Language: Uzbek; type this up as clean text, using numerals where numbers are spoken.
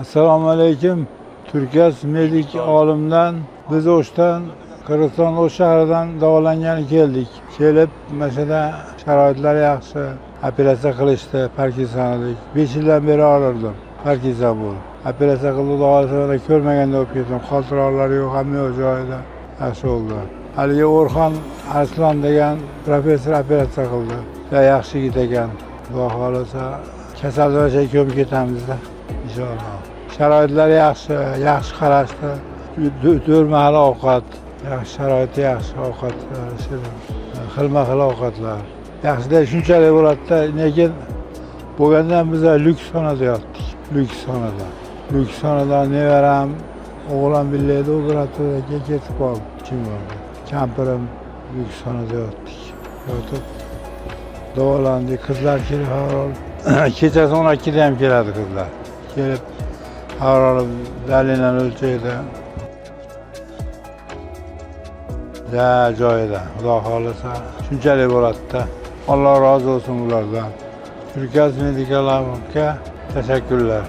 Assalomu alaykum. Turkiyas medik olimdan biz O'shdan Qirg'iziston O'sh shahridan davolangani keldik. Kelib, mesela sharoitlar yaxshi. Operatsiya qilishdi, Parkinsonlik. 5 yildan beri og'rirdim. Parkinson bo'ldi. Operatsiya qildi, davolashda ko'rmaganda bo'lib ketdim. Qaltiroqlari yo'q, hamma yo'q joyida. Yaxshi oldu. Haligi O'rxon Arslan degan professor operatsiya qildi. Yaxshi yigit ekan. Xudo xolasa kasallanishga ko'mib ketamiz-da. İnşallah. Sharoitlar yaxshi, yaxshi qarashdi. 4 mahal ovqat, yaxshi sharoiti yaxshi ovqat, xilma-xil ovqatlar. Yaxshida shunchalik bo'ladi-da, lekin bo'lgandan biz lyuks xonada yotdik. Lyuks xonada. Lyuks xonada nevaram, o'g'lim billaydi o'tiradi, ketib qoldi. Kim bo'ldi? Kampirim lyuks xonada yotdik. Yotib davolandik. Qizlar kelib har kechasi 12da ham keladi qizlar. Kelib harorat dalilini o'lchaydi. Joyida. Xudo xolasa shunchalik bo'ladi-da. Alloh rozi bo'lsin ulardan. Turkiyas Medical Lab'ga tashakkurlar.